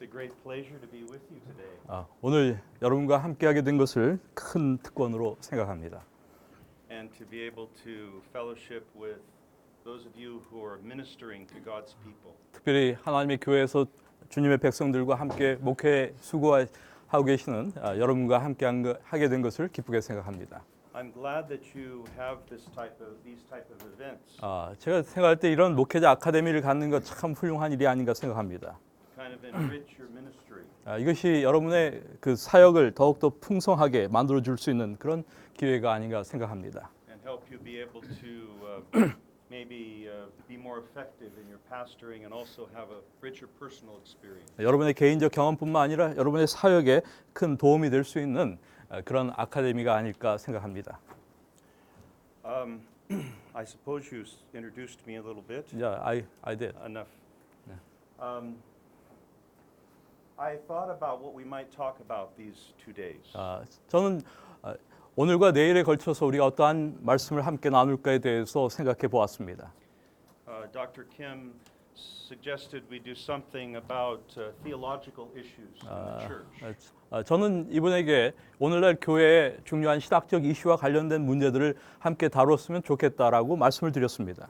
It's a great pleasure to be with you today. 오늘 여러분과 함께하게 된 것을 큰 특권으로 생각합니다. And to be able to fellowship with those of you who are ministering to God's people. 특별히 하나님의 교회에서 주님의 백성들과 함께 목회 수고하고 계시는 여러분과 함께하게 된 것을 기쁘게 생각합니다. I'm glad that you have these type of events. 제가 생각할 때 이런 목회자 아카데미를 갖는 것 참 훌륭한 일이 아닌가 생각합니다. Kind of enrich your ministry. 이것이 여러분의 그 사역을 더욱더 풍성하게 만들어 줄 수 있는 그런 기회가 아닌가 생각합니다. And help you be able to maybe be more effective in your pastoring and also have a richer personal experience. 여러분의 개인적 경험뿐만 아니라 여러분의 사역에 큰 도움이 될 수 있는 그런 아카데미가 아닐까 생각합니다. I suppose you introduced me a little bit. Yeah, I did. Enough. I thought about what we might talk about these 2 days. 저는 오늘과 내일에 걸쳐서 우리가 어떠한 말씀을 함께 나눌까에 대해서 생각해 보았습니다. Dr. Kim suggested we do something about theological issues in the church. 저는 이분에게 오늘날 교회의 중요한 신학적 이슈와 관련된 문제들을 함께 다뤘으면 좋겠다라고 말씀을 드렸습니다.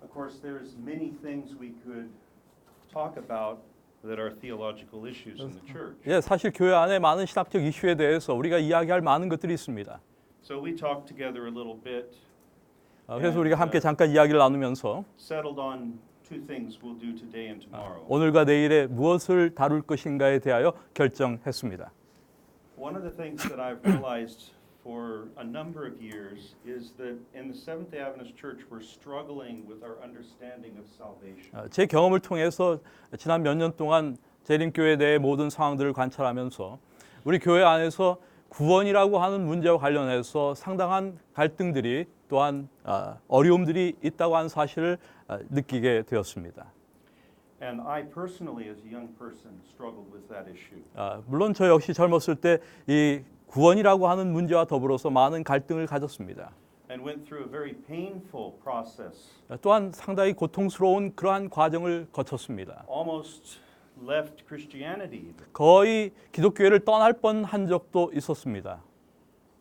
Of course, there's many things we could talk about that are theological issues in the church. 예, 사실 교회 안에 많은 신학적 이슈에 대해서 우리가 이야기할 많은 것들이 있습니다. So we talked together a little bit. 그래서 우리가 함께 잠깐 이야기를 나누면서 Settled on 2 things we'll do today and tomorrow. 오늘과 내일에 무엇을 다룰 것인가에 대하여 결정했습니다. One of the things that I've realized for a number of years is that in the Seventh-day Adventist Church we're struggling with our understanding of salvation. 제 경험을 통해서 지난 몇 년 동안 재림교회에 대해 모든 상황들을 관찰하면서 우리 교회 안에서 구원이라고 하는 문제와 관련해서 상당한 갈등들이 또한 어려움들이 있다고 하는 사실을 느끼게 되었습니다. And I personally, as a young person, struggled with that issue. 물론 저 역시 젊었을 때 이 구원이라고 하는 문제와 더불어서 많은 갈등을 가졌습니다. And went through a very painful process. 또한 상당히 고통스러운 그러한 과정을 거쳤습니다. Almost left Christianity. 거의 기독교회를 떠날 뻔한 적도 있었습니다.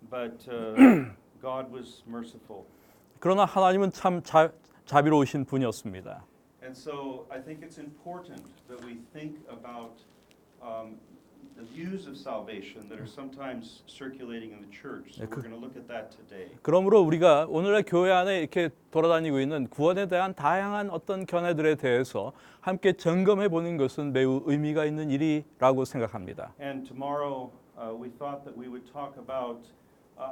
But God was merciful. 그러나 하나님은 참 자비로우신 분이었습니다. And so I think it's important that we think about the views of salvation that are sometimes circulating in the church. So we're going to look at that today. 그러므로 우리가 오늘날 교회 안에 이렇게 돌아다니고 있는 구원에 대한 다양한 어떤 견해들에 대해서 함께 점검해 보는 것은 매우 의미가 있는 일이라고 생각합니다. And tomorrow we thought that we would talk about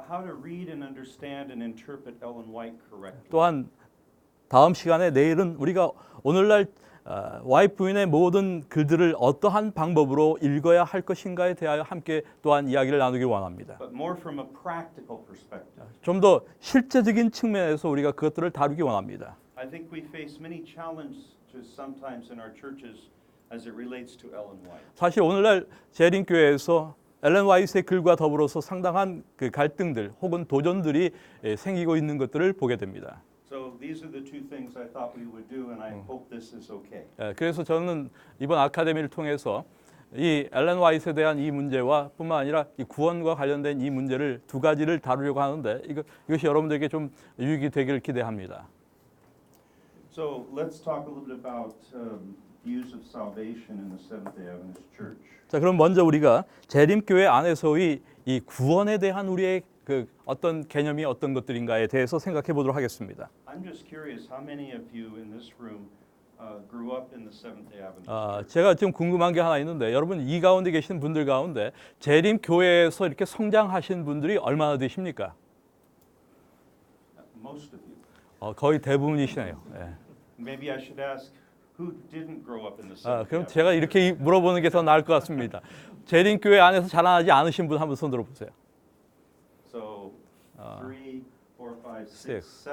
how to read and understand and interpret Ellen White correctly. 또한 다음 시간에 내일은 우리가 오늘날 와이프 부인의 모든 글들을 어떠한 방법으로 읽어야 할 것인가에 대하여 함께 또한 이야기를 나누길 원합니다. But more from a practical perspective. 좀 더 실제적인 측면에서 우리가 그것들을 다루기 원합니다. I think we face many challenges sometimes in our churches as it relates to Ellen White. 사실 오늘날 재림교회에서 엘렌 화이트의 글과 더불어서 상당한 그 갈등들 혹은 도전들이 생기고 있는 것들을 보게 됩니다. So these are the 2 things I thought we would do, and I hope this is okay. 그래서 저는 이번 아카데미를 통해서 이 엘렌 화이트에 대한 이 문제와 뿐만 아니라 이 구원과 관련된 이 문제를 2 가지를 다루려고 하는데 이것이 여러분들에게 좀 유익이 되기를 기대합니다. So let's talk a little bit about views of salvation in the Seventh-day Adventist Church. 자, 그럼 먼저 우리가 재림교회 안에서의 이 구원에 대한 우리의 그 어떤 개념이 어떤 것들인가에 대해서 생각해 보도록 하겠습니다. I'm just curious how many of you in this room grew up in the Seventh-day Adventist Church? 제가 좀 궁금한 게 하나 있는데 여러분 이 가운데 계신 분들 가운데 재림교회에서 이렇게 성장하신 분들이 얼마나 되십니까? Most of you. 거의 대부분이시네요. 예. Maybe I should ask who didn't grow up in the Seventh-day 그럼 Adventist 제가 이렇게 물어보는 게 더 나을 것 같습니다. 재림교회 안에서 자라나지 않으신 분 한번 손 들어보세요. So 3, 4, 5, 6, 6.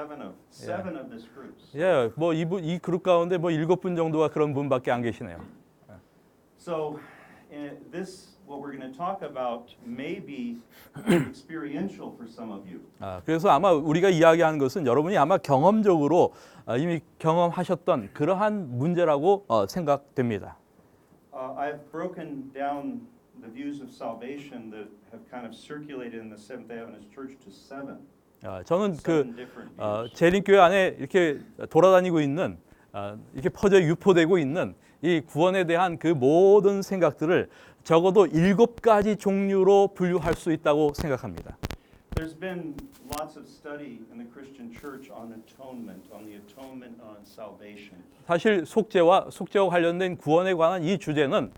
7 of this group. 예, 뭐 이 그룹 가운데 뭐 7분 정도가 그런 분밖에 안 계시네요. So this what we're going to talk about may be experiential for some of you. 그래서 아마 우리가 이야기하는 것은 여러분이 아마 경험적으로 이미 경험하셨던 그러한 문제라고 생각됩니다. I've broken down the views of salvation that have kind of circulated in the Seventh Day Adventist Church to seven. 저는 Seven different views. 재림교회 안에 이렇게 돌아다니고 있는 이렇게 퍼져 유포되고 있는 이 구원에 대한 그 모든 생각들을 적어도 7가지 종류로 분류할 수 있다고 생각합니다. There's been lots of study in the Christian church on atonement, on the atonement on salvation. 사실 속죄와 관련된 구원에 관한 이 주제는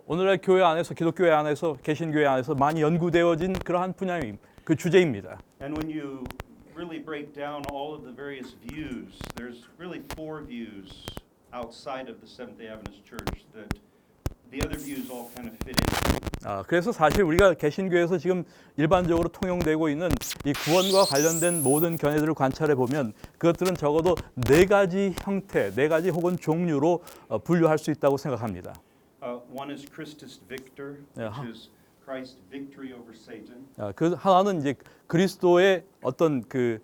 오늘날 교회 안에서 기독교회 안에서 개신교회 안에서 많이 연구되어진 그러한 분야의 그 주제입니다. And when you really break down all of the various views, there's really 4 views outside of the Seventh-day Adventist Church that the other views all kind of fit in. 그래서 사실 우리가 개신교에서 지금 일반적으로 통용되고 있는 이 구원과 관련된 모든 견해들을 관찰해 보면 그것들은 적어도 4가지 형태, 4가지 혹은 종류로 분류할 수 있다고 생각합니다. One is Christus Victor, which is Christ's victory over Satan. 그 하나는 이제 그리스도의 어떤 그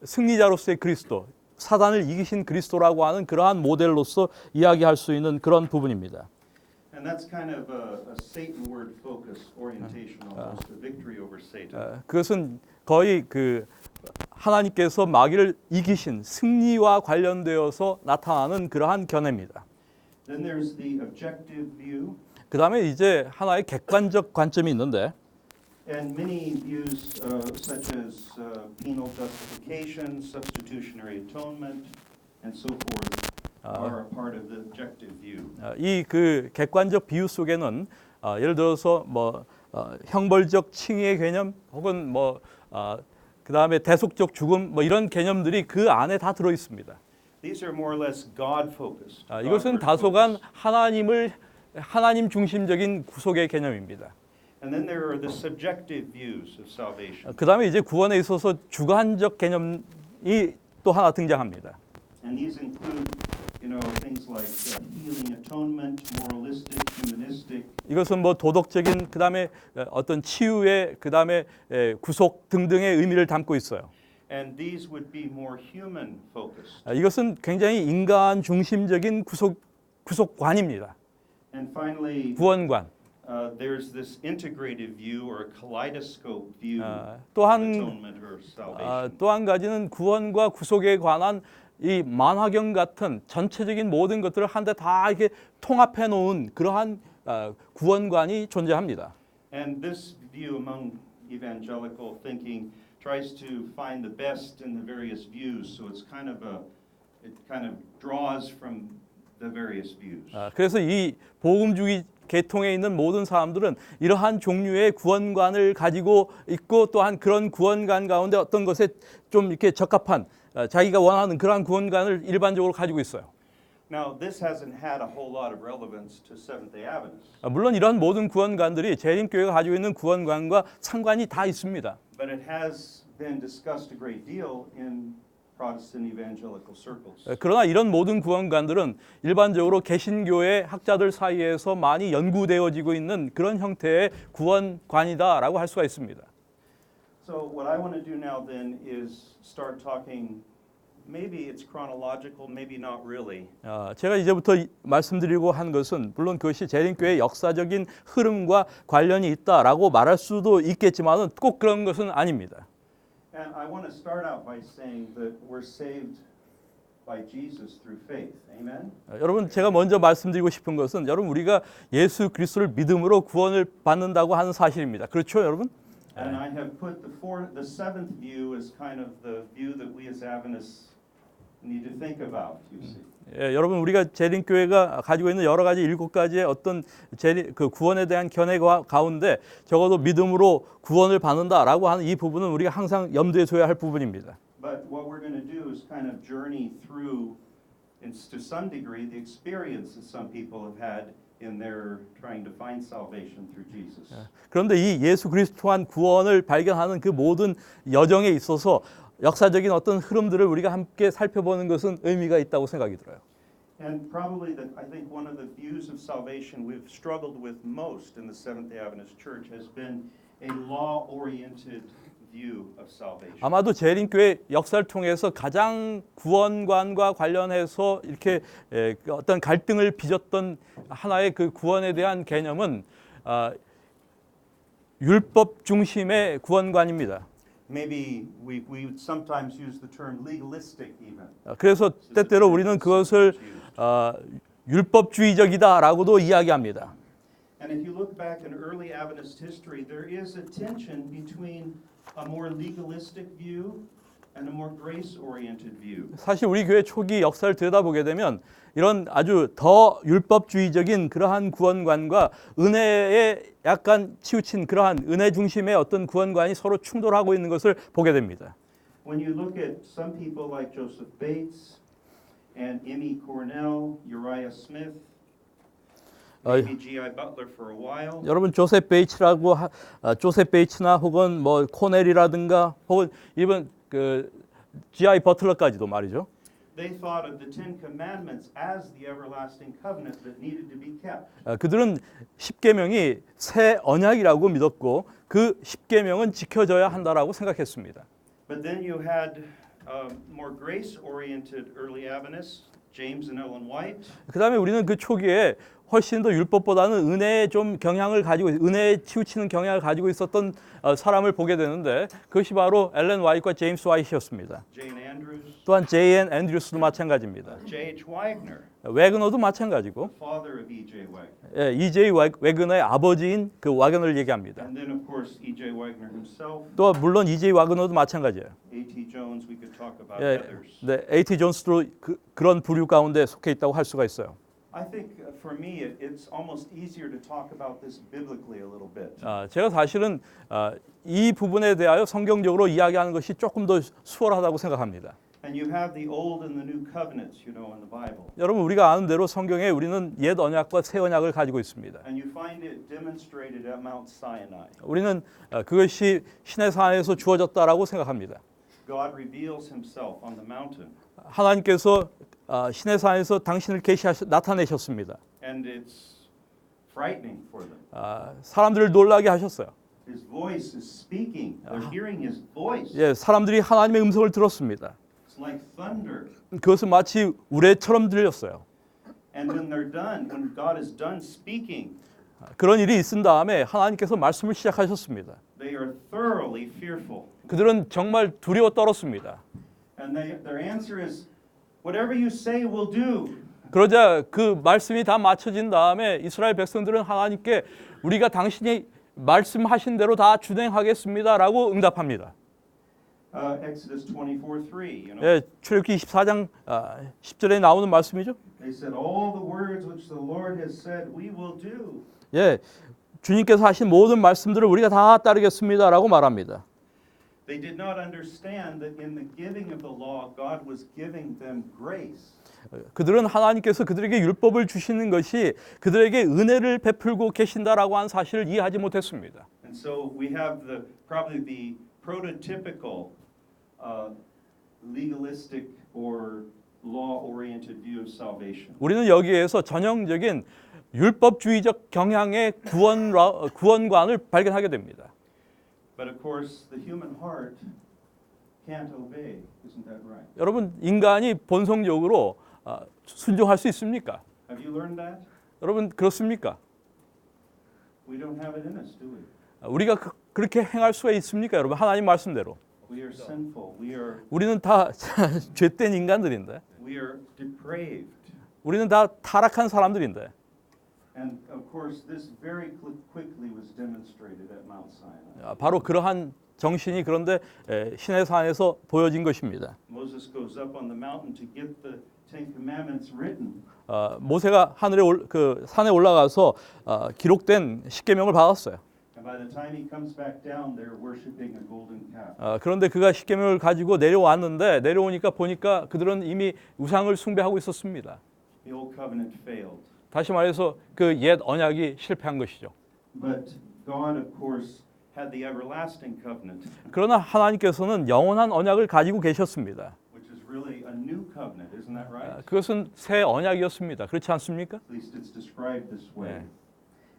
승리자로서의 그리스도, 사단을 이기신 그리스도라고 하는 그러한 모델로서 이야기할 수 있는 그런 부분입니다. And that's kind of a Satan-word focus orientation almost, the victory over Satan. 그것은 거의 그 하나님께서 마귀를 이기신 승리와 관련되어서 나타나는 그러한 견해입니다. Then there's the objective view. 그 다음에 이제 하나의 객관적 관점이 있는데 And many views such as penal justification, substitutionary atonement, and so forth are a part of the objective view. 이 그 객관적 비유 속에는 예를 들어서 뭐 형벌적 칭의의 개념 혹은 뭐 그 다음에 대속적 죽음 뭐 이런 개념들이 그 안에 다 들어 있습니다. These are more or less God focused. 이것은 다소간 하나님 중심적인 구속의 개념입니다. And then there are the subjective views of salvation. 그 다음에 이제 구원에 있어서 주관적 개념이 또 하나 등장합니다. And these include, things like healing atonement, moralistic, humanistic. 이것은 뭐 도덕적인 그 다음에 어떤 치유의 그 다음에 구속 등등의 의미를 담고 있어요. And these would be more human focused. 이것은 굉장히 인간 중심적인 구속관입니다. And finally, 구원관. there's this integrative view or a kaleidoscope view of 또한 atonement or salvation. 또 한 가지는 구원과 구속에 관한 이 만화경 같은 전체적인 모든 것들을 한데 다 이렇게 통합해 놓은 그러한 구원관이 존재합니다. And this view among evangelical thinking tries to find the best in the various views, so it kind of draws from the various views. 그래서 이 복음주의 계통에 있는 모든 사람들은 이러한 종류의 구원관을 가지고 있고 또한 그런 구원관 가운데 어떤 것에 좀 이렇게 적합한 자기가 원하는 그러한 구원관을 일반적으로 가지고 있어요. Now, this hasn't had a whole lot of relevance to Seventh-day Adventists. 물론 이러한 모든 구원관들이 재림교회가 가지고 있는 구원관과 상관이 다 있습니다. But it has been discussed a great deal in Protestant evangelical circles. 그러나 이런 모든 구원관들은 일반적으로 개신교회 학자들 사이에서 많이 연구되어지고 있는 그런 형태의 구원관이다라고 할 수가 있습니다. So what I want to do now then is start talking, maybe it's chronological, maybe not really. 제가 이제부터 말씀드리고 한 것은 물론 그것이 재림교회의 역사적인 흐름과 관련이 있다라고 말할 수도 있겠지만은 꼭 그런 것은 아닙니다. And I want to start out by saying that we're saved by Jesus through faith. Amen. 여러분 제가 먼저 말씀드리고 싶은 것은 여러분 우리가 예수 그리스도를 믿음으로 구원을 받는다고 하는 사실입니다. 그렇죠, 여러분? And I have put the seventh view as kind of the view that we as Adventists need to think about, you see. 여러분 우리가 재림교회가 가지고 있는 여러 가지 7가지의 어떤 그 구원에 대한 견해 가운데 적어도 믿음으로 구원을 받는다라고 하는 이 부분은 우리가 항상 염두에 둬야 할 부분입니다. But what we're going to do is kind of journey through, to some degree, the experience that some people have had in their trying to find salvation through Jesus. 그런데 이 예수 그리스도 통한 구원을 발견하는 그 모든 여정에 있어서 역사적인 어떤 흐름들을 우리가 함께 살펴보는 것은 의미가 있다고 생각이 들어요. And probably I think one of the views of salvation we've struggled with most in the Seventh-day Adventist Church has been a law-oriented view of salvation. 아마도 재림교회 역사를 통해서 가장 구원관과 관련해서 이렇게 그 어떤 갈등을 빚었던 하나의 그 구원에 대한 개념은 율법 중심의 구원관입니다. Maybe we would sometimes use the term legalistic even. 그래서 때때로 우리는 그것을 율법주의적이다라고도 이야기합니다. And if you look back in early Adventist history, there is a tension between a more legalistic view and a more grace-oriented view. 사실 우리 교회 초기 역사를 들여다보게 되면 이런 아주 더 율법주의적인 그러한 구원관과 은혜에 약간 치우친 그러한 은혜 중심의 어떤 구원관이 서로 충돌하고 있는 것을 보게 됩니다. When you look at some people like Joseph Bates and M.E. Cornell, Uriah Smith, maybe G.I. Butler for a while, 여러분 조셉 베이츠나 혹은 뭐 코넬이라든가 혹은 이번 그 G.I. 버틀러까지도 말이죠. they thought of the Ten Commandments as the everlasting covenant that needed to be kept. 그들은 십계명이 새 언약이라고 믿었고 그 십계명은 지켜져야 한다라고 생각했습니다. But then you had more grace-oriented early Adventists, James and Ellen White. 그다음에 우리는 그 초기에 훨씬 더 율법보다는 은혜에 좀 경향을 가지고 은혜에 치우치는 경향을 가지고 있었던 사람을 보게 되는데 그것이 바로 엘렌 화이트와 제임스 화이트였습니다. Jane Andrews, 또한 J.N. 앤드류스도 마찬가지입니다. J.H. Wagner, 웨그너도 마찬가지고 the father of E.J. Wagner. E.J. 웨그너의 아버지인 그 와그너를 얘기합니다. And then of course E.J. Wagner himself, 또 물론 E.J. 와그너도 마찬가지예요. A.T. Jones, we could talk about 예, others. 네, A.T. 존스도 그런 부류 가운데 속해 있다고 할 수가 있어요. I think for me it's almost easier to talk about this biblically a little bit. 제가 사실은 이 부분에 대하여 성경적으로 이야기하는 것이 조금 더 수월하다고 생각합니다. And you have the old and the new covenants, you know, in the Bible. 여러분 우리가 아는 대로 성경에 우리는 옛 언약과 새 언약을 가지고 있습니다. And you find it demonstrated at Mount Sinai. 우리는 그것이 신의 산에서 주어졌다라고 생각합니다. God reveals himself on the mountain. 하나님께서 신의 산에서 당신을 나타내셨습니다. And it's frightening for them. 사람들을 놀라게 하셨어요. His voice is speaking. They're hearing his voice. 예, 사람들이 하나님의 음성을 들었습니다. It's like thunder. 그것은 마치 우레처럼 들렸어요. And when they're done, when God is done speaking, 그런 일이 있은 다음에 하나님께서 말씀을 시작하셨습니다. they are thoroughly fearful. 그들은 정말 두려워 떨었습니다. And their answer is, whatever you say, we'll do. 그러자 그 말씀이 다 맞춰진 다음에 이스라엘 백성들은 하나님께 우리가 당신이 말씀하신 대로 다 준행하겠습니다라고 응답합니다. Exodus 24:3, you know. 예, 출애굽기 24장 10절에 나오는 말씀이죠. They said, all the words which the Lord has said, we will do. 예, 주님께서 하신 모든 말씀들을 우리가 다 따르겠습니다라고 말합니다. They did not understand that in the giving of the law, God was giving them grace. 그들은 하나님께서 그들에게 율법을 주시는 것이 그들에게 은혜를 베풀고 계신다라고 하는 사실을 이해하지 못했습니다. And so we have probably the prototypical legalistic or law-oriented view of salvation. 우리는 여기에서 전형적인 율법주의적 경향의 구원관을 발견하게 됩니다. But of course, the human heart can't obey. Isn't that right? 여러분 인간이 본성적으로 순종할 수 있습니까? Have you learned that? 여러분 그렇습니까? We don't have it in us, do we? 우리가 그렇게 행할 수가 있습니까, 여러분? 하나님 말씀대로. We are sinful. 우리는 다 죄된 인간들인데, we are depraved. 우리는 다 타락한 사람들인데. And of course, this very quickly was demonstrated at Mount Sinai. 바로 그러한 정신이 그런데 신의 산에서 보여진 것입니다. Moses goes up on the mountain to get the Ten Commandments written. 모세가 그 산에 올라가서 기록된 십계명을 받았어요. And by the time he comes back down, they're worshiping a golden calf. 그런데 그가 십계명을 가지고 내려오니까 보니까 그들은 이미 우상을 숭배하고 있었습니다. The old covenant failed. 다시 말해서 그 옛 언약이 실패한 것이죠. But God, of course, had the everlasting covenant, 그러나 하나님께서는 영원한 언약을 가지고 계셨습니다. which is really a new covenant, isn't that right? 그것은 새 언약이었습니다. 그렇지 않습니까? At least it's described this way.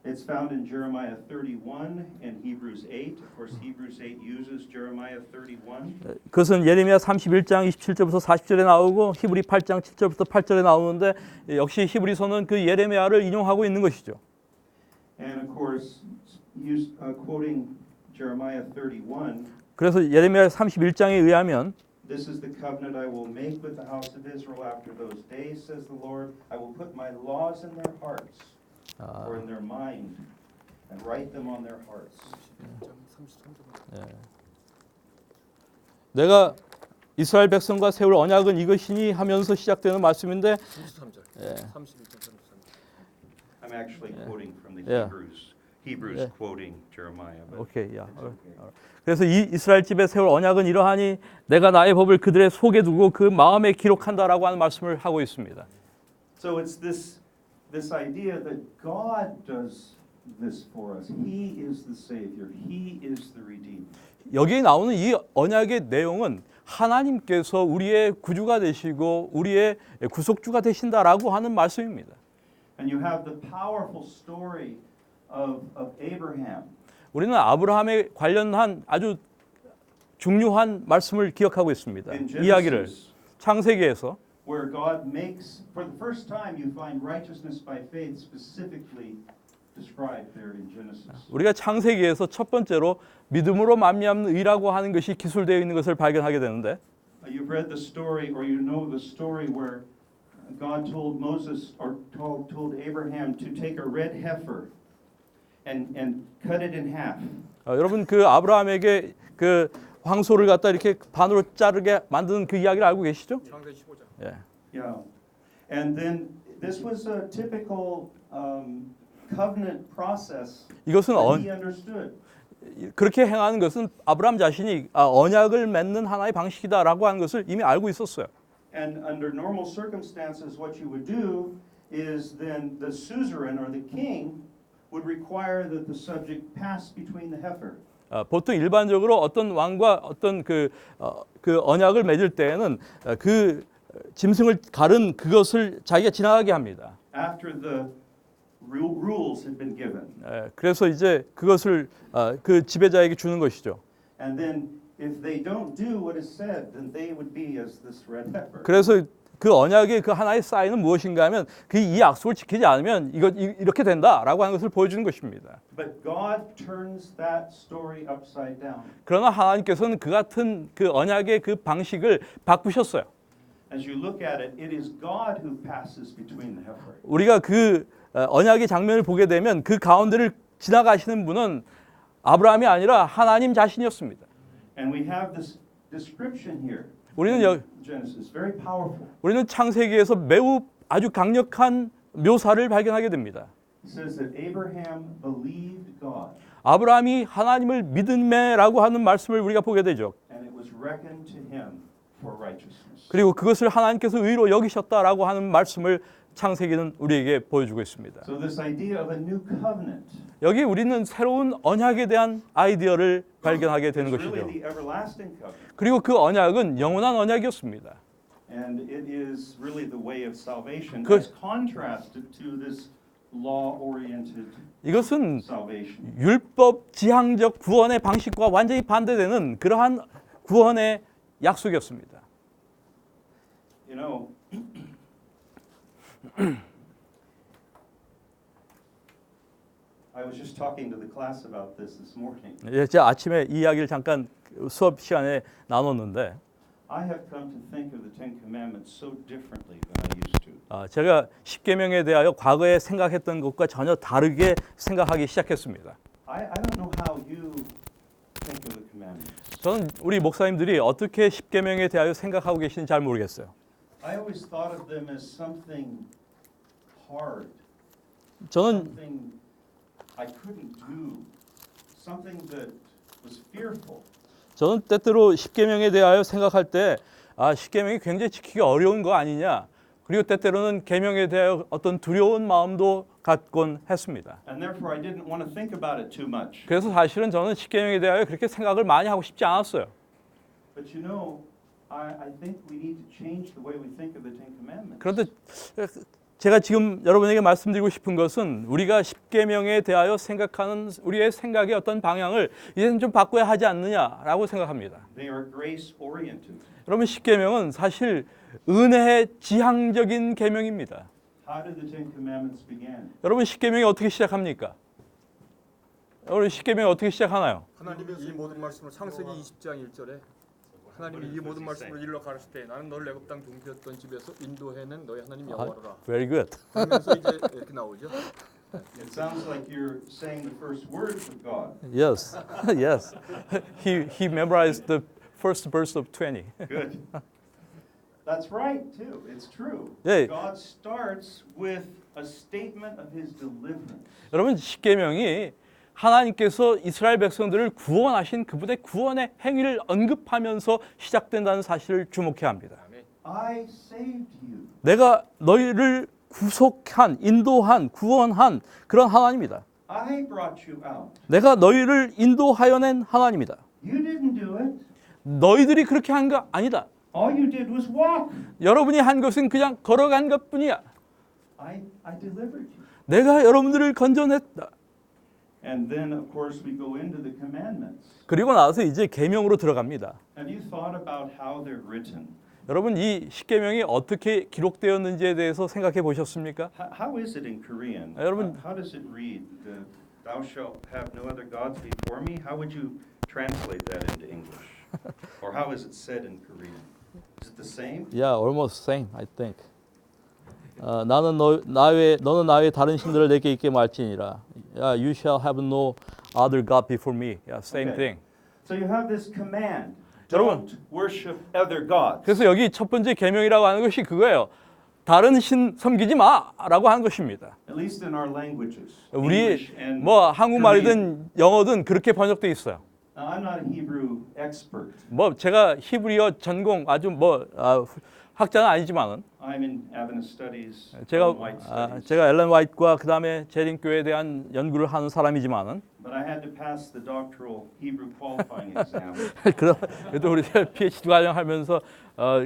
It's found in Jeremiah 31 and Hebrews 8. Of course, Hebrews 8 uses Jeremiah 31. 그것은 예레미야 31장 27절부터 40절에 나오고 히브리 8장 7절부터 8절에 나오는데 역시 히브리서는 그 예레미야를 인용하고 있는 것이죠. And of course, quoting Jeremiah 31, 그래서 예레미야 31장에 의하면 this is the covenant I will make with the house of Israel after those days, says the Lord. I will put my laws in their hearts or in their mind and write them on their hearts. 내가 이스라엘 백성과 세울 언약은 이것이니 하면서 시작되는 말씀인데 33절. 예. 31절 33절. I'm actually quoting from the Yeah. Hebrews Yeah. quoting Jeremiah. But 오케이, 야. it's okay. 그래서 이 이스라엘 집에 세울 언약은 이러하니 내가 나의 법을 그들의 속에 두고 그 마음에 기록한다라고 하는 말씀을 하고 있습니다. So it's this idea that God does this for us. He is the Savior. He is the Redeemer. 여기에 나오는 이 언약의 내용은 하나님께서 우리의 구주가 되시고 우리의 구속주가 되신다라고 하는 말씀입니다. And you have the powerful story of Abraham. 우리는 아브라함에 관련한 아주 중요한 말씀을 기억하고 있습니다. In 이야기를 Genesis, 창세기에서 where God makes, for the first time, you find righteousness by faith specifically described there in Genesis. 우리가 창세기에서 첫 번째로 믿음으로 말미암는 의라고 하는 것이 기술되어 있는 것을 발견하게 되는데 You've read the story, or you know the story where God told Moses, or told Abraham to take a red heifer and cut it in half. 여러분 그 아브라함에게 그 황소를 갖다 이렇게 반으로 자르게 만드는 그 이야기를 알고 계시죠? 창세기 15장. 예. Yeah, and then this was a typical covenant process 이것은 that he understood. 그렇게 행하는 것은 아브라함 자신이 언약을 맺는 하나의 방식이다라고 하는 것을 이미 알고 있었어요. And under normal circumstances, what you would do is then the suzerain or the king would require that the subject pass between the heifer. 보통 일반적으로 어떤 왕과 어떤 그 언약을 맺을 때에는 그 짐승을 가른 그것을 자기가 지나가게 합니다. After the rules had been given. 그래서 이제 그것을 그 지배자에게 주는 것이죠. And then if they don't do what is said, then they would be as this red heifer. 그래서 그 언약의 그 하나의 사인은 무엇인가 하면 그 이 약속을 지키지 않으면 이렇게 된다라고 하는 것을 보여주는 것입니다. But God turns that story upside down. 그러나 하나님께서는 그 같은 그 언약의 그 방식을 바꾸셨어요. As you look at it, it is God who passes between the heifer. 우리가 그 언약의 장면을 보게 되면 그 가운데를 지나가시는 분은 아브라함이 아니라 하나님 자신이었습니다. And we have this description here. 우리는 in Genesis, very powerful. 우리는 창세기에서 매우 아주 강력한 묘사를 발견하게 됩니다. It says that Abraham believed God, 아브라함이 하나님을 믿음에라고 하는 말씀을 우리가 보게 되죠. and it was reckoned to him for righteousness. 그리고 그것을 하나님께서 의로 여기셨다라고 하는 말씀을 창세기는 우리에게 보여주고 있습니다. So this idea of a new covenant 여기 우리는 새로운 언약에 대한 아이디어를 발견하게 되는 is 것이죠. really the everlasting covenant, 그리고 그 언약은 영원한 언약이었습니다. and it is really the way of salvation, 그- as contrasted to this law-oriented 이것은 salvation. 율법 지향적 구원의 방식과 완전히 반대되는 그러한 구원의 약속이었습니다. You know, I was just talking to the class about this morning. 예, 제가 아침에 이 이야기를 잠깐 수업 시간에 나눴는데 I have come to think of the Ten Commandments so differently than I used to. 제가 십계명에 대하여 과거에 생각했던 것과 전혀 다르게 생각하기 시작했습니다. I don't know how you think of the commandments. 저는 우리 목사님들이 어떻게 십계명에 대하여 생각하고 계시는지 잘 모르겠어요. I always thought of them as something hard, 저는 something I couldn't do, something that was fearful. 저는 때때로 십계명에 대하여 생각할 때 십계명이 굉장히 지키기 어려운 거 아니냐. 그리고 때때로는 계명에 대하여 어떤 두려운 마음도 갖곤 했습니다. And therefore I didn't want to think about it too much. 그래서 사실은 저는 십계명에 대하여 그렇게 생각을 많이 하고 싶지 않았어요. But you know, I think we need to change the way we think of the Ten Commandments. 그런데 제가 지금 여러분에게 말씀드리고 싶은 것은 우리가 십계명에 대하여 생각하는 우리의 생각의 어떤 방향을 이제는 좀 바꿔야 하지 않느냐라고 생각합니다. They are grace oriented. 여러분 십계명은 사실 은혜의 지향적인 계명입니다. How did the Ten Commandments begin? 여러분 십계명이 어떻게 시작합니까? 여러분 십계명이 어떻게 시작하나요? 하나님이 이 모든 말씀을 창세기 20장 1절에 하나님이 이 모든 말씀을 일러 가르칠 때 나는 너를 애굽 땅 둥지였던 집에서 인도해낸 너희 하나님 여호와라. Very good. 그러면서 이제 이렇게 나오죠. It sounds like you're saying the first words of God. Yes, yes. He memorized the first verse of 20. Good. That's right, too. It's true. 예. God starts with a statement of His deliverance. 여러분 십계명이 하나님께서 이스라엘 백성들을 구원하신 그분의 구원의 행위를 언급하면서 시작된다는 사실을 주목해야 합니다. I saved you. 내가 너희를 구속한, 인도한, 구원한 그런 하나님이다. I brought you out. 내가 너희를 인도하여낸 하나님이다. You didn't do it. 너희들이 그렇게 한 거 아니다. All you did was walk. 여러분이 한 것은 그냥 걸어간 것뿐이야. I delivered you. 내가 여러분들을 건져냈다. And then, of course, we go into the commandments. 그리고 나서 이제 계명으로 들어갑니다. Have you thought about how they're written? 여러분 이 십계명이 어떻게 기록되었는지에 대해서 생각해 보셨습니까? How is it in Korean? 여러분- How does it read? Thou shalt have no other gods before me. How would you translate that into English? Or how is it said in Korean? Is it the same? Yeah, almost same, I think. 나는 너는 나의 다른 신들을 내게 있게 말지니라. You shall have no other god before me. Yeah, same Okay. thing. So you have this command. 여러분- Don't worship other gods. 그래서 여기 첫 번째 계명이라고 하는 것이 그거예요. 다른 신 섬기지 마라고 하는 것입니다. At least in our languages. 우리 English and 뭐 Korean. 한국말이든 영어든 그렇게 번역돼 있어요. Now, I'm not a Hebrew expert. 뭐 제가 히브리어 전공 아주 학자는 아니지만은 I'm in Adventist studies, 제가 White studies. 제가 앨런 화이트과 그 다음에 재림 교회에 대한 연구를 하는 사람이지만은 But I had to pass the doctoral Hebrew qualifying exam. 그래도 우리 PhD 과정하면서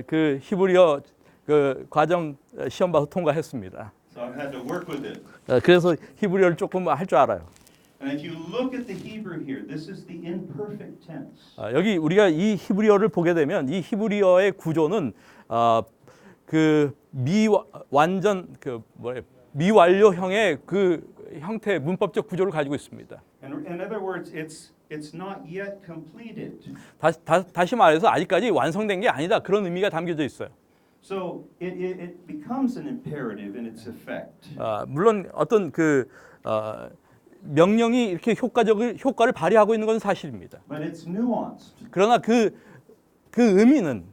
그 히브리어 그 과정 시험 봐서 통과했습니다. So I've had to work with it. 그래서 히브리어를 조금 할 줄 알아요. And if you look at the Hebrew here, this is the imperfect tense. 여기 우리가 이 히브리어를 보게 되면 이 히브리어의 구조는 그 미완전 그 미완료형의 그 형태 문법적 구조를 가지고 있습니다. And in other words, it's not yet completed. 다시 말해서 아직까지 완성된 게 아니다. 그런 의미가 담겨져 있어요. So it becomes an imperative in its effect. 물론 어떤 그 명령이 이렇게 효과를 발휘하고 있는 건 사실입니다. But it's nuanced. 그러나 그 의미는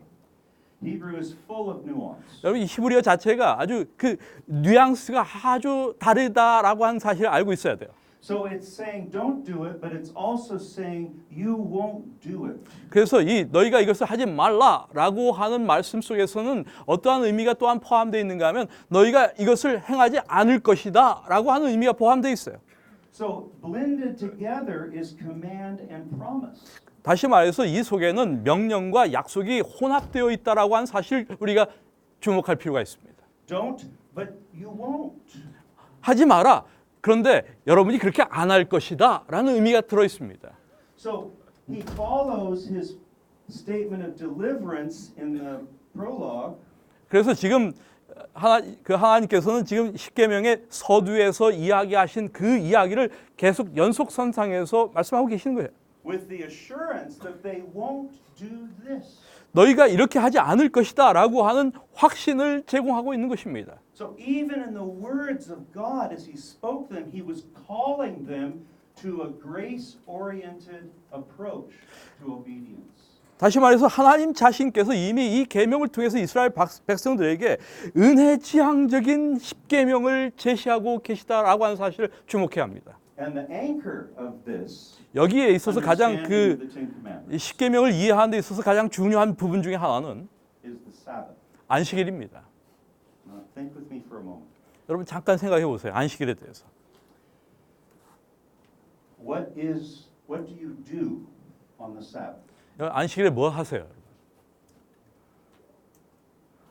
Hebrew is full of nuance. 여러분 이 히브리어 자체가 아주 그 뉘앙스가 아주 다르다라고 하는 사실을 알고 있어야 돼요. So it's saying don't do it, but it's also saying you won't do it. 그래서 이 너희가 이것을 하지 말라라고 하는 말씀 속에서는 어떠한 의미가 또한 포함되어 있는가 하면 너희가 이것을 행하지 않을 것이다라고 하는 의미가 포함되어 있어요. So blended together is command and promise. 다시 말해서 이 속에는 명령과 약속이 혼합되어 있다라고 하는 사실 우리가 주목할 필요가 있습니다. Don't, but you won't. 하지 마라. 그런데 여러분이 그렇게 안 할 것이다라는 의미가 들어 있습니다. So he follows his statement of deliverance in the prologue. 그래서 지금 하나님께서는 지금 십계명의 서두에서 이야기하신 그 이야기를 계속 연속선상에서 말씀하고 계시는 거예요. With the assurance that they won't do this. 너희가 이렇게 하지 않을 것이다라고 하는 확신을 제공하고 있는 것입니다. So even in the words of God as he spoke them, he was calling them to a grace-oriented approach to obedience. 다시 말해서 하나님 자신께서 이미 이 계명을 통해서 이스라엘 백성들에게 은혜 지향적인 십계명을 제시하고 계시다라고 하는 사실을 주목해야 합니다. And the anchor of this 여기에 있어서 가장 understanding of 그 the Ten Commandments 십계명을 이해하는 데 있어서 가장 중요한 부분 중에 하나는 is the Sabbath. 안식일입니다. Now, think with me for a moment. 여러분 잠깐 생각해 보세요. 안식일에 대해서. What do you do on the Sabbath? 안식일에 뭐 하세요?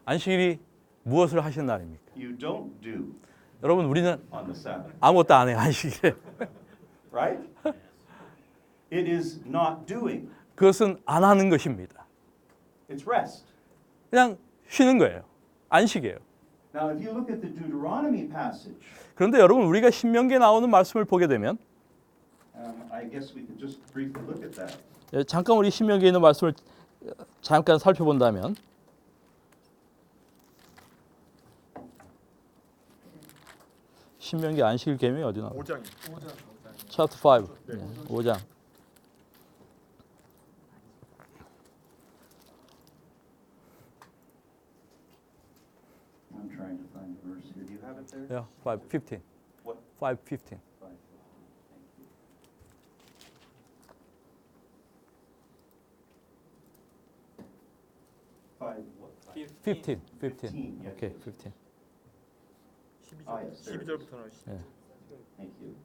안식일이 무엇을 하시는 날입니까? You don't do 여러분 우리는 on the Sabbath, 아무것도 안 해요 안식일에. right? It is not doing. 그것은 안 하는 것입니다. It's rest. 그냥 쉬는 거예요. 안식이에요. Now, if you look at the Deuteronomy passage, 그런데 여러분 우리가 신명기에 나오는 말씀을 보게 되면 I guess we could just briefly look at that. 잠깐 우리 신명기에 있는 말씀을 잠깐 살펴본다면 신명기 안식일 계명이 어디 나와요? 5장이. Chapter 5. 네. 5장. I'm trying to find the verse here. Do you have it there? Yeah, 5:15. What? 5:15. Thank you. 5 what? 15. 15, yeah. Okay, 15. 12절부터는 Thank you.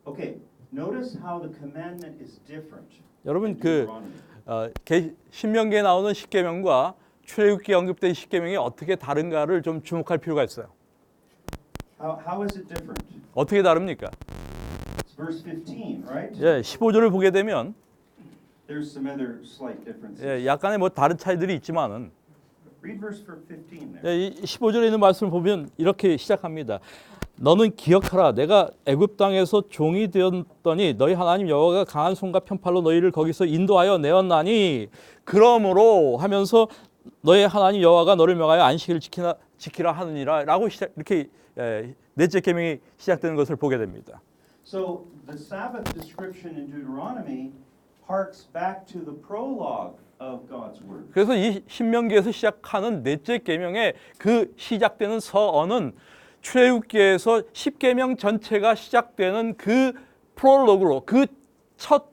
Okay, notice how the commandment is different. 여러분 in 그 Deuteronomy. 신명기에 나오는 십계명과 출애굽기에 언급된 십계명이 어떻게 다른가를 좀 주목할 필요가 있어요. How is it different? 어떻게 다릅니까? It's verse 15, right? 예, 15절을 보게 되면 There's some other slight differences. 예, 약간의 뭐 다른 차이들이 있지만은 Read verse 15 there. 예, 이 15절에 있는 말씀을 보면 이렇게 시작합니다. 너는 기억하라 내가 애굽 땅에서 종이 되었더니 너희 하나님 여호와가 강한 손과 편팔로 너희를 거기서 인도하여 내었나니 그러므로 하면서 너희 하나님 여호와가 너를 명하여 안식일을 지키라 하느니라라고 이렇게 넷째 계명이 시작되는 것을 보게 됩니다. So the Sabbath description in Deuteronomy harks back to the prologue of God's word. 그래서 이 신명기에서 시작하는 넷째 계명의 그 시작되는 서언은 출애굽기에서 십계명 전체가 시작되는 그 프롤로그로 그 첫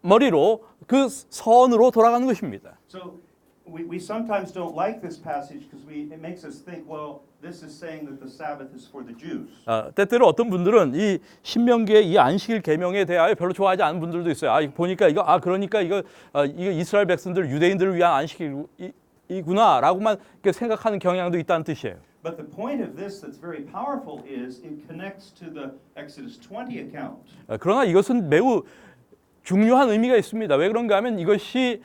머리로 그 서언으로 돌아가는 것입니다. So we sometimes don't like this passage because it makes us think, well, this is saying that the Sabbath is for the Jews. 때때로 어떤 분들은 이 신명기의 이 안식일 계명에 대하여 별로 좋아하지 않은 분들도 있어요. 보니까 이거 그러니까 이거 이스라엘 백성들 유대인들을 위한 안식일이구나라고만 생각하는 경향도 있다는 뜻이에요. But the point of this that's very powerful is it connects to the Exodus 20 account. 그러나 이것은 매우 중요한 의미가 있습니다. 왜 그런가 하면 이것이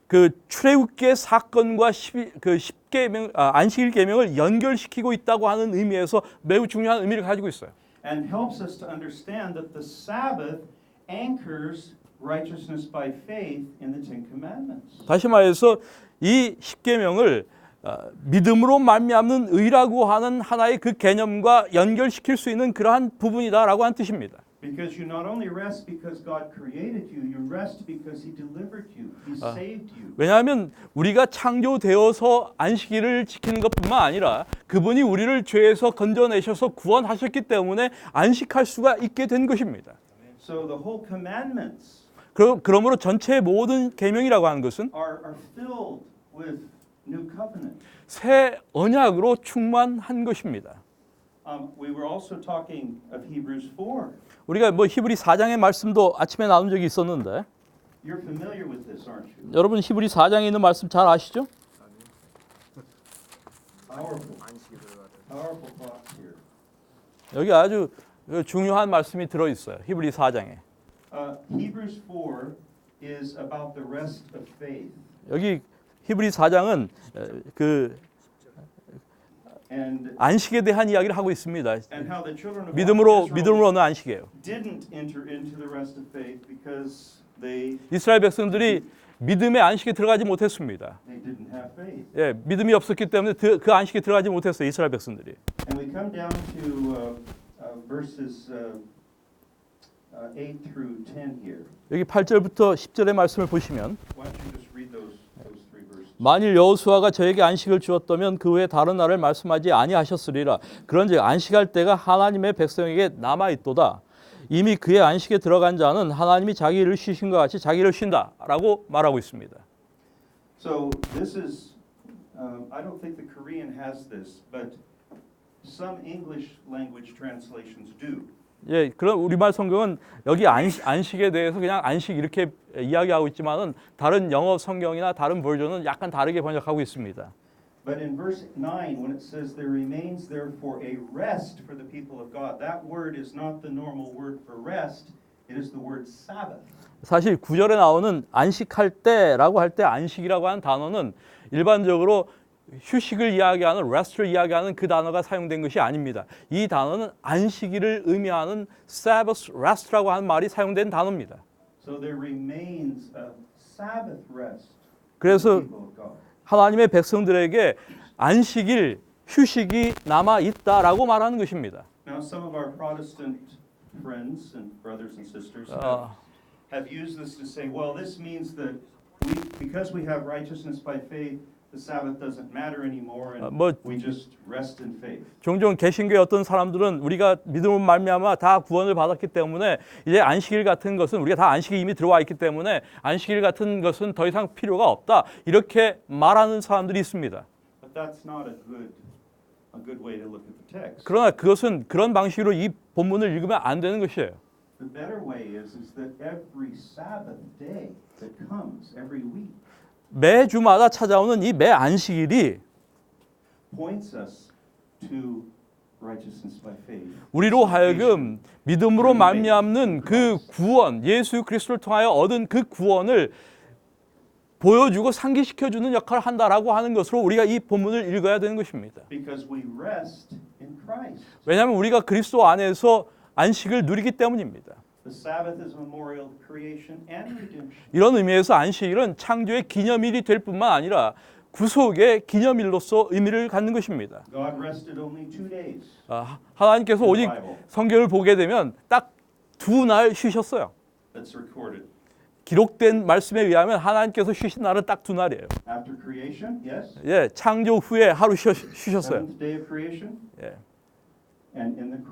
그 출애굽기의 사건과 십계명 안식일 계명을 연결시키고 있다고 하는 의미에서 매우 중요한 의미를 가지고 있어요. And helps us to understand that the Sabbath anchors righteousness by faith in the Ten Commandments. 다시 말해서 이 십계명을 믿음으로 말미암는 의라고 하는 하나의 그 개념과 연결시킬 수 있는 그러한 부분이다라고 하는 뜻입니다. Because you not only rest because God created you, you rest because He delivered you, He saved you. 왜냐하면 우리가 창조되어서 안식일을 지키는 것뿐만 아니라 그분이 우리를 죄에서 건져내셔서 구원하셨기 때문에 안식할 수가 있게 된 것입니다. So the whole commandments 그러므로 전체의 모든 계명이라고 하는 것은 are filled with new covenant. 새 언약으로 충만한 것입니다. We were also talking of Hebrews 4. 우리가 히브리 4장의 말씀도 아침에 나눈 적이 있었는데 You're familiar with this, aren't you? 여러분 히브리 4장에 있는 말씀 잘 아시죠? Powerful, 안식에 들어가야 돼. powerful thoughts here. 여기 아주 중요한 말씀이 들어 있어요. 히브리 4장에. Hebrews 4 is about the rest of faith. 여기 히브리 4장은 그 And 안식에 대한 이야기를 하고 있습니다. and how the children of 믿음으로 Israel 얻는 안식이에요. didn't enter into the rest of faith because they 이스라엘 백성들이 믿음의 안식에 들어가지 못했습니다. didn't have faith. 예, 믿음이 없었기 때문에 그 안식에 들어가지 못했어요. 이스라엘 백성들이. And we come down to verses 8 through 10 here. 여기 8절부터 10절의 말씀을 보시면 Why don't you just read those three verses? 만일 여호수아가 저에게 안식을 주었다면 그 외에 다른 날을 말씀하지 아니하셨으리라. 그런즉 안식할 때가 하나님의 백성에게 남아 있도다. 이미 그의 안식에 들어간 자는 하나님이 자기 일을 쉬신 것 같이 자기 일을 쉰다라고 말하고 있습니다. So this is, I don't think the Korean has this, but some English language translations do. 예, 그런 우리말 성경은 여기 안식에 대해서 그냥 안식 이렇게 이야기하고 있지만은 다른 영어 성경이나 다른 버전은 약간 다르게 번역하고 있습니다. But in verse 9, when it says, there remains therefore a rest for the people of God, that word is not the normal word for rest, it is the word Sabbath. 사실 9절에 나오는 안식할 때라고 할 때 안식이라고 하는 단어는 일반적으로 휴식을 이야기하는 rest를 이야기하는 그 단어가 사용된 것이 아닙니다. 이 단어는 안식일을 의미하는 Sabbath rest라고 하는 말이 사용된 단어입니다. So there remains a Sabbath rest for 그래서 the people of God. 하나님의 백성들에게 안식일, 휴식이 남아 있다라고 말하는 것입니다. Now some of our Protestant friends and brothers and sisters have used this to say, well, this means that because we have righteousness by faith, the Sabbath doesn't matter anymore, and we just rest in faith. 종종 개신교의 어떤 사람들은 우리가 믿음으로 말미암아 다 구원을 받았기 때문에 이제 안식일 같은 것은 우리가 다 안식이 이미 들어와 있기 때문에 안식일 같은 것은 더 이상 필요가 없다 이렇게 말하는 사람들이 있습니다. But that's not a good way to look at the text. 그러나 그것은 그런 방식으로 이 본문을 읽으면 안 되는 것이에요. The better way is that every Sabbath day that comes every week 매주마다 찾아오는 이 매 안식일이 points us to righteousness by faith. 우리로 하여금 믿음으로 말미암는 그 구원, 예수 그리스도를 통하여 얻은 그 구원을 보여주고 상기시켜주는 역할을 한다라고 하는 것으로 우리가 이 본문을 읽어야 되는 것입니다. Because we rest in Christ. 왜냐하면 우리가 그리스도 안에서 안식을 누리기 때문입니다. The Sabbath is a memorial of creation and redemption. 이런 의미에서 안식일은 창조의 기념일이 될 뿐만 아니라 구속의 기념일로서 의미를 갖는 것입니다. God rested only 2 days. 하나님께서 오직 성경을 보게 되면 딱 2날 쉬셨어요. That's recorded. 기록된 말씀에 의하면 하나님께서 쉬신 날은 딱 2날이에요. After creation, yes. 예, 창조 후에 하루 쉬셨어요. Seventh day of creation. 예. And in the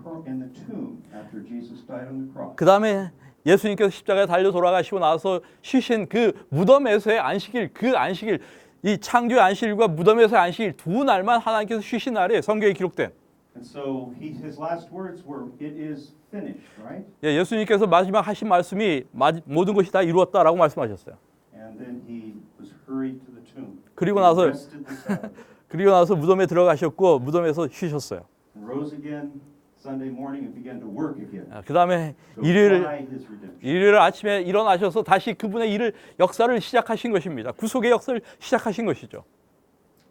tomb after Jesus died on the cross. 그 다음에 예수님께서 십자가에 달려 돌아가시고 나서 쉬신 그 무덤에서의 안식일, 그 안식일, 이 창조의 안식일과 무덤에서의 안식일 2날만 하나님께서 쉬신 날이에요. 성경에 기록된. And so his last words were, "It is finished," right? 예, 예수님께서 마지막 하신 말씀이 모든 것이 다 이루었다라고 말씀하셨어요. And then he was hurried to the tomb. 그리고 He 나서 rested the Sabbath. 그리고 나서 무덤에 들어가셨고 무덤에서 쉬셨어요. And rose again Sunday morning and began to work again. 그 다음에 To 일요일 apply his redemption. 일요일 아침에 일어나셔서 다시 그분의 일을 역사를 시작하신 것입니다. 구속의 역사를 시작하신 것이죠.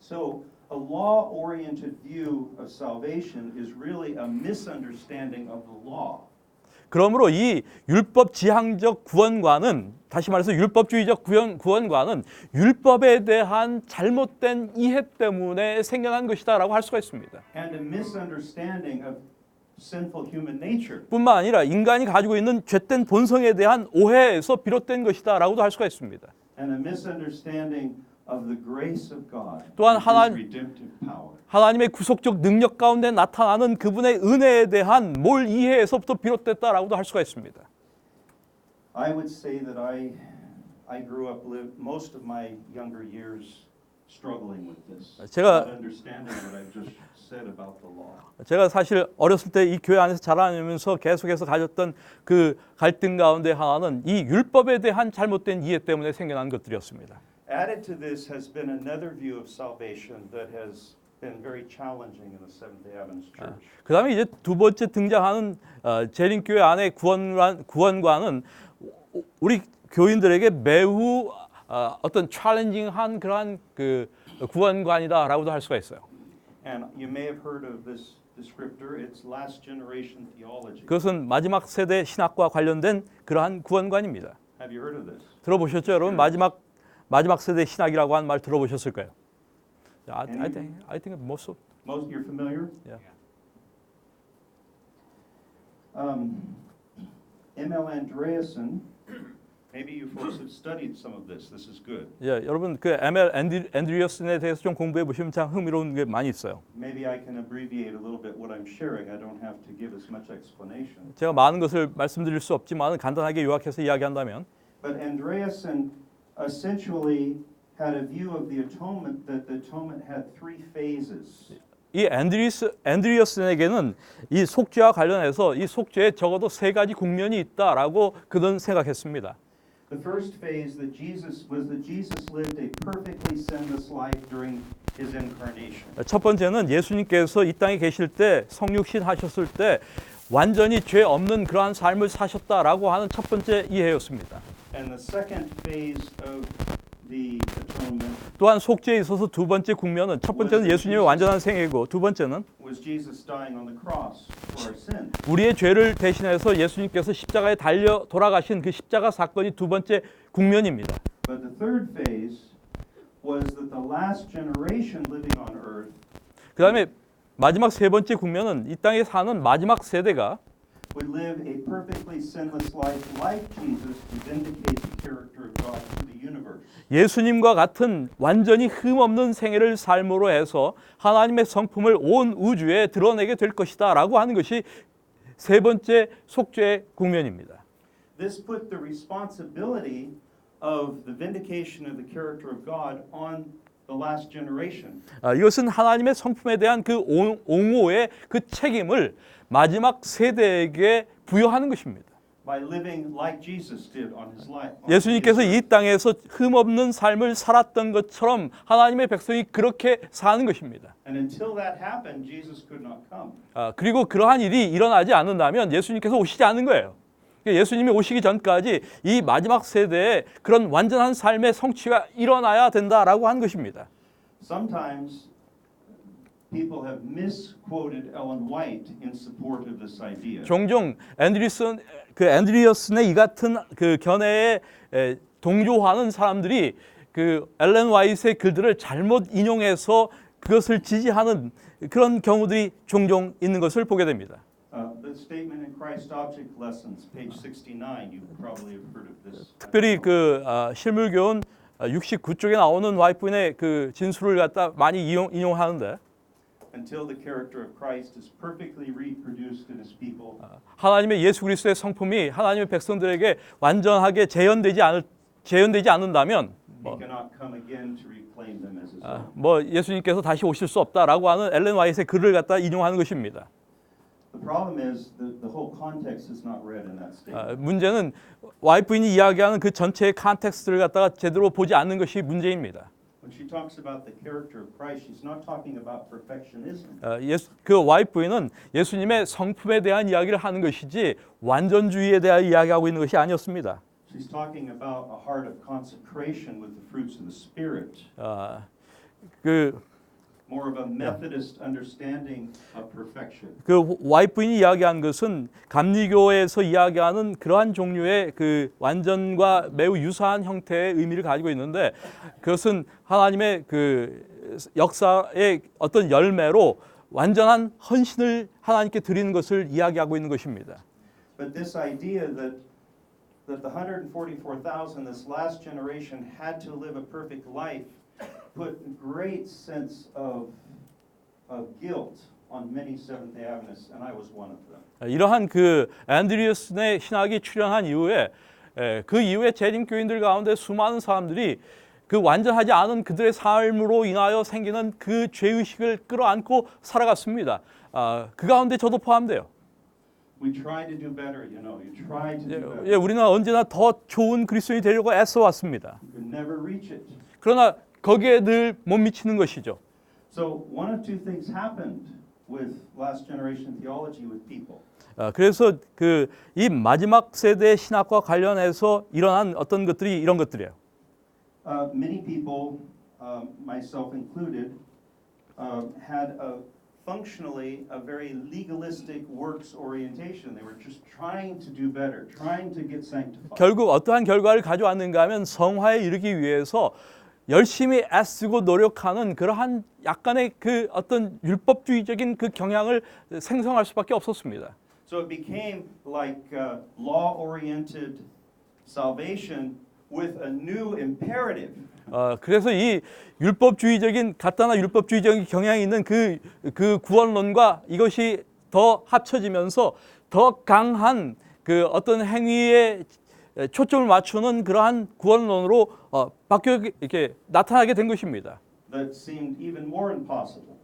So a law-oriented view of salvation is really a misunderstanding of the law. 그러므로 이 율법 지향적 구원관은 다시 말해서 율법주의적 구원관은 율법에 대한 잘못된 이해 때문에 생겨난 것이다라고 할 수가 있습니다. And a misunderstanding of sinful human nature. 뿐만 아니라 인간이 가지고 있는 죄된 본성에 대한 오해에서 비롯된 것이다라고도 할 수가 있습니다. And a misunderstanding of the grace of God. 또한 and his 하나님- redemptive power. 하나님의 구속적 능력 가운데 나타나는 그분의 은혜에 대한 몰 이해에서부터 비롯됐다라고도 할 수가 있습니다. I would say that I grew up most of my younger years struggling with this. 제가- Not understanding what I've just said about the law. 제가 사실 어렸을 때 이 교회 안에서 자라면서 계속해서 가졌던 그 갈등 가운데 하나는 이 율법에 대한 잘못된 이해 때문에 생겨난 것들이었습니다. Added to this has been another view of salvation that has been very challenging in the Seventh-day Adventist Church. 그 다음에 이제 두 번째 등장하는 재림교회 안의 구원관은 우리 교인들에게 매우 어떤 챌린징한 그러한 그 구원관이다라고도 할 수가 있어요. And you may have heard of this descriptor. It's last generation theology. 그것은 마지막 세대 신학과 관련된 그러한 구원관입니다. Have you heard of this? 들어보셨죠, 여러분? 마지막 세대 신학이라고 하는 말 들어보셨을 거예요. I think most of. Most you're familiar? Yeah. M.L. Andreasen. Maybe you folks have studied some of this. This is good. 예, 여러분 그 M.L. 앤드리어슨에 대해서 좀 공부해 보시면 참 흥미로운 게 많이 있어요. Maybe I can abbreviate a little bit what I'm sharing. I don't have to give as much explanation. 제가 많은 것을 말씀드릴 수 없지만 간단하게 요약해서 이야기한다면 But Andreasen essentially had a view of the atonement that the atonement had 3 phases. 이 앤드리어슨에게는 이 속죄와 관련해서 이 속죄에 적어도 3가지 국면이 있다라고 그는 생각했습니다. The first phase that Jesus lived a perfectly sinless life during his incarnation. 첫 번째는 예수님께서 이 땅에 계실 때 성육신 하셨을 때 완전히 죄 없는 그러한 삶을 사셨다라고 하는 첫 번째 이해였습니다. And the second phase of the atonement 또한 속죄에 있어서 두 번째 국면은 첫 번째는 예수님의 완전한 생애고 두 번째는 was Jesus dying on the cross for our sins. 우리의 죄를 대신해서 예수님께서 십자가에 달려 돌아가신 그 십자가 사건이 두 번째 국면입니다. But the third phase was that the last generation living on earth 그 다음에 마지막 세 번째 국면은 이 땅에 사는 마지막 세대가 would live a perfectly sinless life like Jesus to vindicate the character of God to the universe. 예수님과 같은 완전히 흠없는 생애를 삶으로 해서 하나님의 성품을 온 우주에 드러내게 될 것이다 라고 하는 것이 세 번째 속죄의 국면입니다. This put the responsibility of the vindication of the character of God on the last generation. 이것은 하나님의 성품에 대한 그 옹호의 그 책임을 마지막 세대에게 부여하는 것입니다. By living like Jesus did on his life. 예수님께서 이 땅에서 흠없는 삶을 살았던 것처럼 하나님의 백성이 그렇게 사는 것입니다. And until that happened, Jesus could not come. 그리고 그러한 일이 일어나지 않는다면 예수님께서 오시지 않는 거예요. 예수님이 오시기 전까지 이 마지막 세대에 그런 완전한 삶의 성취가 일어나야 된다라고 한 것입니다. Sometimes people have misquoted Ellen White in support of this idea. 종종 앤드리어슨의 이 같은 그 견해에 동조하는 사람들이 그 엘렌 화이트의 글들을 잘못 인용해서 그것을 지지하는 그런 경우들이 종종 있는 것을 보게 됩니다. The statement in Christ Object Lessons, page 69, you probably have heard of this. 특별히 그 실물교훈 69쪽에 나오는 와이프인의 그 진술을 갖다 많이 인용하는데 Until the character of Christ is perfectly reproduced in his people. 하나님의 예수 그리스도의 성품이 하나님의 백성들에게 완전하게 재현되지 않는다면 He cannot come again to reclaim them as his own. 뭐 예수님께서 다시 오실 수 없다라고 하는 엘렌 화이트의 글을 갖다 인용하는 것입니다. The problem is the whole context is not read in that statement. 문제는 와이프인이 이야기하는 그 전체의 컨텍스트를 갖다가 제대로 보지 않는 것이 문제입니다. When she talks about the character of Christ, she's not talking about perfectionism. 그 와이프인은 예수님의 성품에 대한 이야기를 하는 것이지 완전주의에 대한 이야기하고 있는 것이 아니었습니다. She's talking about a heart of consecration with the fruits of the Spirit. More of a Methodist understanding of perfection. 그 와이프인이 이야기한 것은 감리교에서 이야기하는 그러한 종류의 그 완전과 매우 유사한 형태의 의미를 가지고 있는데 그것은 하나님의 그 역사의 어떤 열매로 완전한 헌신을 하나님께 드리는 것을 이야기하고 있는 것입니다. But this idea that the 144,000, this last generation, had to live a perfect life put great sense of guilt on many Seventh-day Adventists, and I was one of them. 이러한 그 앤드리어슨의 신학이 출현한 이후에 그 이후에 재림교인들 가운데 수많은 사람들이 그 완전하지 않은 그들의 삶으로 인하여 생기는 그 죄의식을 끌어안고 살아갔습니다. 그 가운데 저도 포함돼요. We try to do better, you know. You try to do better. 예, 우리는 언제나 더 좋은 그리스도인이 되려고 애써 왔습니다. You could never reach it. 그러나 거기에 늘 못 미치는 것이죠. So one of two things happened with last generation theology with people. 그래서 그 이 마지막 세대의 신학과 관련해서 일어난 어떤 것들이 이런 것들이에요. Many people, myself included, had functionally a very legalistic works orientation. They were just trying to do better, trying to get sanctified. 결국 어떠한 결과를 가져왔는가 하면 성화에 이르기 위해서 열심히 애쓰고 노력하는 그러한 약간의 그 어떤 율법주의적인 그 경향을 생성할 수밖에 없었습니다. So it became like law-oriented salvation with a new imperative. 그래서 이 율법주의적인 간단한 율법주의적인 경향이 있는 그 구원론과 이것이 더 합쳐지면서 더 강한 그 어떤 행위에 초점을 맞추는 그러한 구원론으로 바뀌어 이렇게 나타나게 된 것입니다. That seemed even more impossible.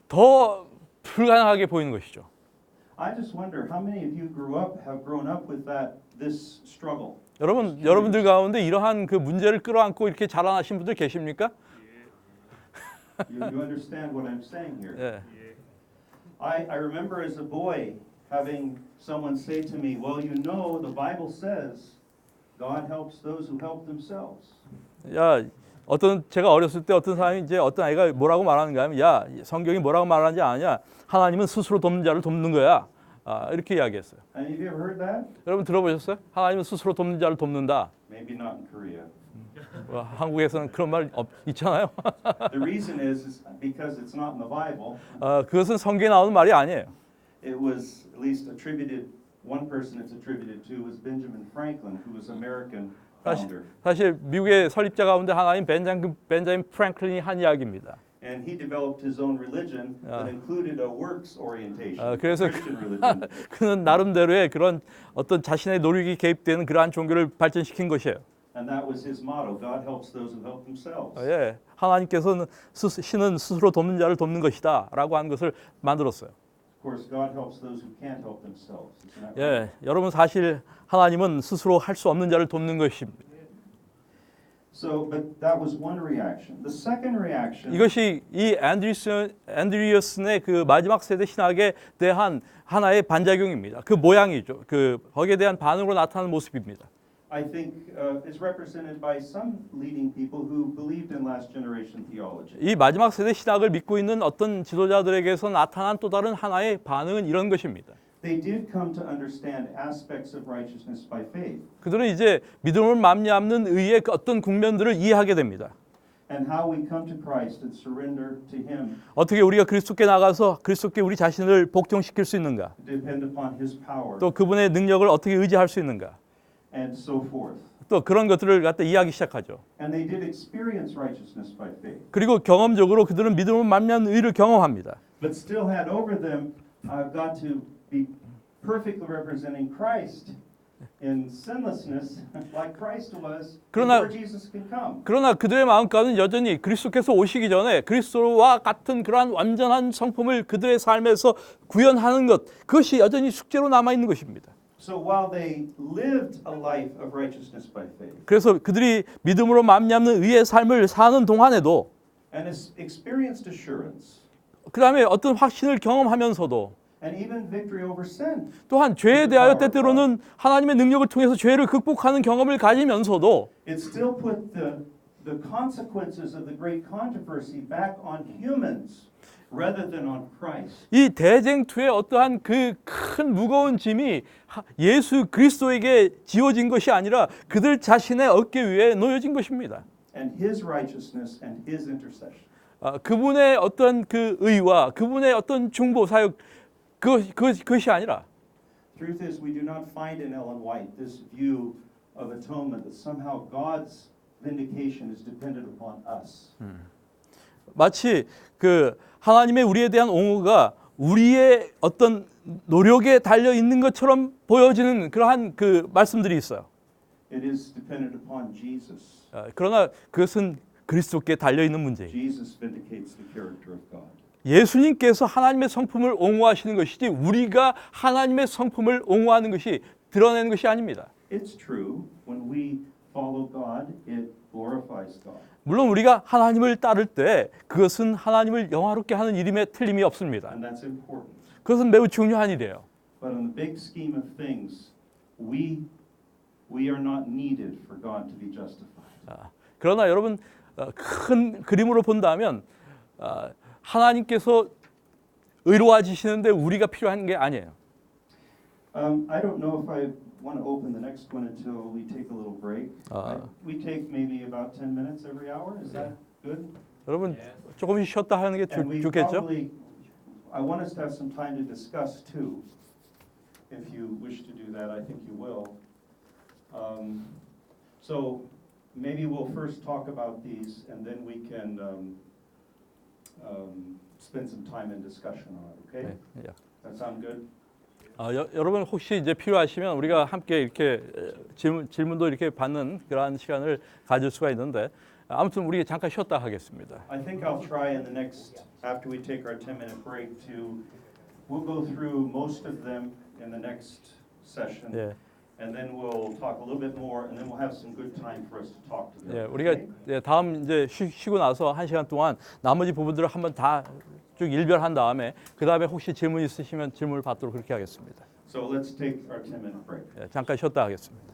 더 불가능하게 보이는 것이죠. I just wonder how many of you have grown up with this struggle. 여러분들 가운데 이러한 그 문제를 끌어안고 이렇게 자라나신 분들 계십니까? You understand what I'm saying here? 예. I remember as a boy having someone say to me, well, you know, the Bible says God helps those who help themselves. 야, 제가 어렸을 때 어떤 사람이 이제 어떤 아이가 뭐라고 말하는가 하면 야, 성경이 뭐라고 말하는지 아냐? 하나님은 스스로 돕는 자를 돕는 거야. 이렇게 이야기했어요. And have you ever heard that? 여러분 들어보셨어요? 하나님은 스스로 돕는 자를 돕는다. Maybe not in Korea. 한국에서는 그런 말 있잖아요. The reason is because it's not in the Bible. 그것은 성경에 나오는 말이 아니에요. It was at least attributed, one person it's attributed to was Benjamin Franklin, who was American founder. 사실 미국의 설립자 가운데 하나인 벤자민 프랭클린이 한 이야기입니다. And he developed his own religion that included a works orientation, 그래서 Christian religion. 그는 나름대로의 그런 어떤 자신의 노력이 개입되는 그러한 종교를 발전시킨 것이에요. And that was his motto, God helps those who help themselves. 예, 하나님께서는 신은 스스로 돕는 자를 돕는 것이다라고 한 것을 만들었어요. Of course, God helps those who can't help themselves. Isn't that right? 예, 여러분 사실 하나님은 스스로 할 수 없는 자를 돕는 것입니다. So, but that was one reaction. The second reaction 이것이 이 앤드리어슨의 그 마지막 세대 신학에 대한 하나의 반작용입니다. 그 모양이죠. 그 거기에 대한 반응으로 나타나는 모습입니다. I think is represented by some leading people who believed in last generation theology. 이 마지막 세대 신학을 믿고 있는 어떤 지도자들에게서 나타난 또 다른 하나의 반응은 이런 것입니다. They did come to understand aspects of righteousness by faith 그들은 이제 믿음을 맘잡는 의의 그 어떤 국면들을 이해하게 됩니다. and how we come to Christ and surrender to Him, 어떻게 우리가 그리스도께 나가서 그리스도께 우리 자신을 복종시킬 수 있는가? depend upon His power, 또 그분의 능력을 어떻게 의지할 수 있는가? and so forth. 또 그런 것들을 갖다 이해하기 시작하죠. And they did experience righteousness by faith, 그리고 경험적으로 그들은 믿음을 맘잡는 의를 경험합니다. but still had over them got to be perfectly representing Christ in sinlessness, like Christ was 그러나- before Jesus could come. 그러나 그들의 마음가는 여전히 그리스도께서 오시기 전에 그리스도와 같은 그러한 완전한 성품을 그들의 삶에서 구현하는 것, 그것이 여전히 숙제로 남아 있는 것입니다. So while they lived a life of righteousness by faith 그래서 그들이 믿음으로 맘잡는 의의 삶을 사는 동안에도 and experienced assurance 그 다음에 어떤 확신을 경험하면서도 and even victory over sin, 또한 죄에 대하여 때때로는 하나님의 능력을 통해서 죄를 극복하는 경험을 가지면서도 it still put the consequences of the great controversy back on humans rather than on Christ. 이 대쟁투의 어떠한 그 큰 무거운 짐이 예수 그리스도에게 지어진 것이 아니라 그들 자신의 어깨 위에 놓여진 것입니다. And His righteousness and His intercession. 그분의 어떤 그 의와 그분의 어떤 중보 사역 그것이 아니라 Truth is, we do not find in Ellen White this view of atonement that somehow God's vindication is dependent upon us. 마치 그 하나님의 우리에 대한 옹호가 우리의 어떤 노력에 달려 있는 것처럼 보여지는 그러한 그 말씀들이 있어요. It is dependent upon Jesus. 그러나 그것은 그리스도께 달려 있는 문제예요. Jesus vindicates the character of God. 예수님께서 하나님의 성품을 옹호하시는 것이지 우리가 하나님의 성품을 옹호하는 것이 드러내는 것이 아닙니다. It's true, when we follow God, it glorifies God. 물론 우리가 하나님을 따를 때 그것은 하나님을 영화롭게 하는 일임에 틀림이 없습니다. And that's important. 그것은 매우 중요한 일이에요. But in the big scheme of things, we are not needed for God to be justified. 그러나 여러분 큰 그림으로 본다면 하나님께서 의로워지시는데 우리가 필요한 게 아니에요. I don't know if I want to open the next one until we take a little break. We take maybe about 10 minutes every hour. Is that good? 여러분 조금씩 쉬었다 하는 게 And we 좋겠죠? probably, I want us to have some time to discuss too. If you wish to do that, I think you will. So maybe we'll first talk about these, and then we can spend some time in discussion on it. Okay? 네, 예. That sound good? 여러분 혹시 이제 필요하시면 우리가 함께 이렇게 질문도 이렇게 받는 그러한 시간을 가질 수가 있는데 아무튼 우리 잠깐 쉬었다 하겠습니다. I think I'll try in the next, after we take our 10-minute break, we'll go through most of them in the next session. 예. and then we'll talk a little bit more, and then we'll have some good time for us to talk to them. 예, 우리가 예, 다음 이제 쉬고 나서 1시간 동안 나머지 부분들을 한번 다 쭉 일별한 다음에 그 다음에 혹시 질문 있으시면 질문을 받도록 그렇게 하겠습니다. So let's take our 10-minute break. 예, 잠깐 쉬었다 하겠습니다.